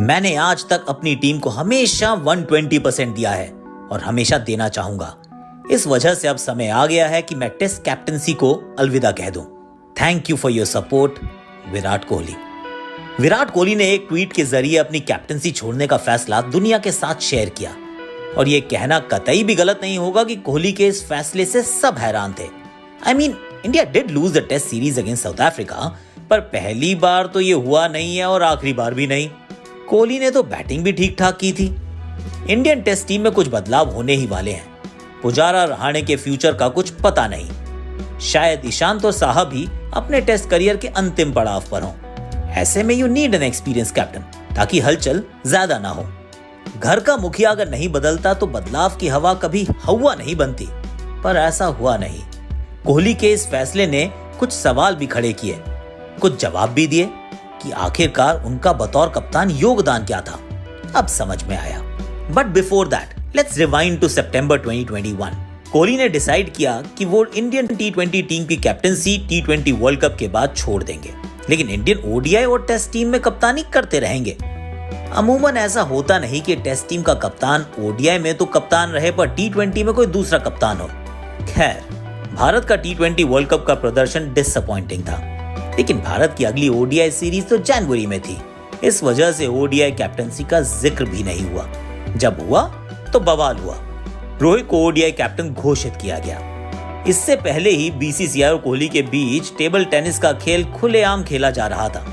मैंने आज तक अपनी टीम को हमेशा 120% दिया है और हमेशा देना चाहूंगा। इस वजह से अब समय आ गया है कि मैं टेस्ट कैप्टनसी को अलविदा कह दूं। Thank you for your support, Virat Kohli. Virat Kohli ने एक ट्वीट के जरिए अपनी कैप्टनसी छोड़ने का फैसला दुनिया के साथ शेयर किया और यह कहना कतई भी गलत नहीं होगा कि कोहली के इस फैसले से सब हैरान थे। India did lose the test series against South Africa, पर पहली बार तो यह हुआ नहीं है और आखिरी बार भी नहीं। कोहली ने तो बैटिंग भी ठीक ठाक की थी। इंडियन टेस्ट टीम में कुछ बदलाव होने ही वाले हैं। पुजारा रहाणे के फ्यूचर का कुछ पता नहीं। शायद ईशांत और साहा भी अपने टेस्ट करियर के अंतिम पड़ाव पर हों। ऐसे में you need an experience captain ताकि हलचल ज्यादा ना हो। घर का मुखिया अगर नहीं बदलता तो बदलाव की हवा कभी हवा नहीं बनती, पर ऐसा हुआ नहीं। कोहली के इस फैसले ने कुछ सवाल भी खड़े किए, कुछ जवाब भी दिए कि आखिरकार उनका बतौर कप्तान योगदान क्या था। अब समझ में आया। But before that let's rewind to September 2021। Kohli ने डिसाइड किया कि वो इंडियन टी20 टीम की कैप्टनसी टी20 वर्ल्ड कप के बाद छोड़ देंगे, लेकिन इंडियन ओडीआई और टेस्ट टीम में कप्तानी करते रहेंगे। अमूमन ऐसा होता नहीं कि टेस्ट टीम का कप्तान ओडीआई में तो कप्तान रहे पर टी20 में कोई दूसरा कप्तान हो। खैर, भारत का टी20 वर्ल्ड कप का प्रदर्शन डिसअपॉइंटिंग था, लेकिन भारत की अगली ओडीआई सीरीज तो जनवरी में थी। इस वजह से ओडीआई कैप्टनसी का जिक्र भी नहीं हुआ। जब हुआ तो बवाल हुआ। रोहित को ओडीआई कैप्टन घोषित किया गया। इससे पहले ही बीसीसीआई और कोहली के बीच टेबल टेनिस का खेल खुलेआम खेला जा रहा था।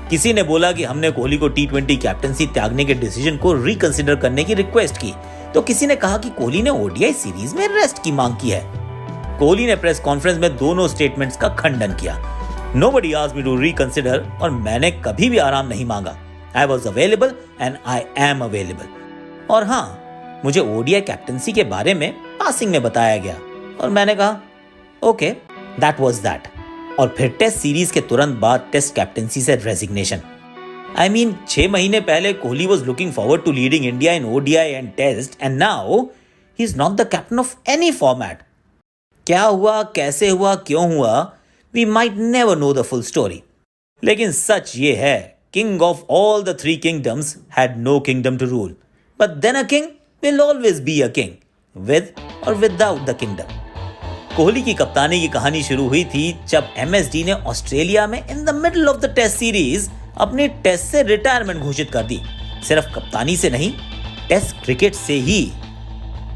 किसी ने बोला कि हमने कोहली को टी20 कैप्टनसी त्यागने के डिसीजन को रिकंसिडर करने की रिक्वेस्ट की, तो किसी ने कहा कि कोहली ने ओडीआई सीरीज में रेस्ट की मांग की है। कोहली ने प्रेस कॉन्फ्रेंस में दोनों स्टेटमेंट्स का खंडन किया। Nobody asked me to reconsider और मैंने कभी भी आराम नहीं मांगा। I was available and I am available। और हाँ, मुझे ओडीआई कैप्टनसी के बारे में पासिंग में बताया गया और मैंने कहा ओके, that was that। और फिर टेस्ट सीरीज के तुरंत बाद टेस्ट कैप्टनसी से रेजिग्नेशन। 6 महीने पहले Kohli was looking forward to leading India in ODI and Test and now he is not the captain of any format। क्या हुआ, कैसे हुआ, क्यों हुआ, we might never know the full story। लेकिन सच ये है, king of all the 3 kingdoms had no kingdom to rule। But then a king will always be a king, with or without the kingdom। Kohli की कप्तानी की कहानी शुरू हुई थी जब एमएसडी ने ऑस्ट्रेलिया में in the middle of the test series अपनी टेस्ट से रिटायरमेंट घोषित कर दी। सिर्फ कप्तानी से नहीं, टेस्ट क्रिकेट से ही।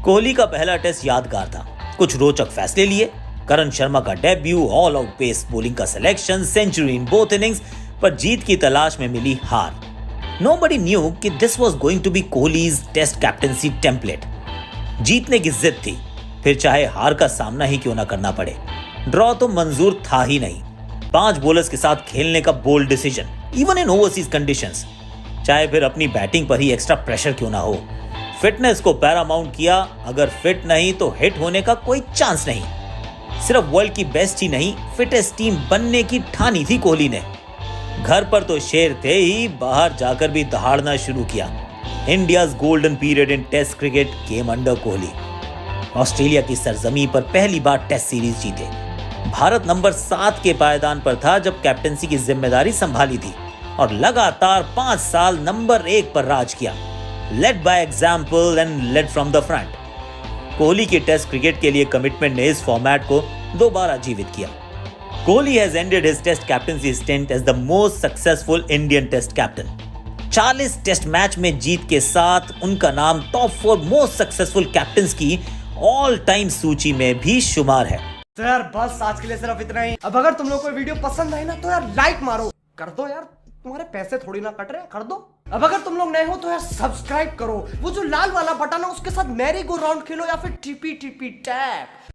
कोहली का पहला टेस्ट यादगार था। कुछ रोचक फैसले लिए, करण शर्मा का debut, all out pace bowling का selection, century in both innings, पर जीत की तलाश में मिली हार। Nobody knew कि this was going to be Kohli's test captaincy template. जीतने की जिद थी, फिर चाहे हार का सामना ही क्यों ना करना पड़े। ड्रॉ तो मंजूर था ही नहीं। 5 बॉलर्स के साथ खेलने का bold decision, even in overseas conditions, चाहे फिर अपनी बैटिंग पर ही एक्स्ट्रा प्रेशर क्यों ना हो। फिटनेस को पैरामाउंट किया, अगर फिट नहीं तो हिट होने का कोई चांस नहीं। सिर्फ वर्ल्ड की बेस्ट ही नहीं, फिटेस्ट टीम बनने की ठानी थी कोहली ने। घर पर तो शेर थे ही, बाहर जाकर भी दहाड़ना शुरू किया। India's golden period in test cricket came under Kohli. Australia की सरजमी पर पहली बार टेस्ट सीरीज जीते। भारत नंबर 7 के पायदान पर था जब कैप्टनसी की जिम्मेदारी संभाली थी और लगातार 5 साल नंबर 1 पर राज किया। Led by example and led from the front. Kohli की टेस्ट क्रिकेट के लिए कमिटमेंट ने इस फॉर्मेट को दोबारा जीवित किया। Kohli has ended his test captaincy stint as the most successful Indian test captain। 40 test match में जीत के साथ उनका नाम टॉप 4 मोस्ट सक्सेसफुल कैप्टन्स की ऑल टाइम सूची में भी शुमार है। तो यार बस आज के लिए सिर्फ इतना ही। अब अगर तुम लोग को वीडियो पसंद आई ना तो यार लाइक मारो, कर दो यार, तुम्हारे पैसे थोड़ी ना कट रहे, कर दो। अब अगर तुम लोग नए हो तो यार सब्सक्राइब करो, वो जो लाल वाला बटन है उसके साथ मैरी गो राउंड खेलो या फिर टिपी टिपी टैप।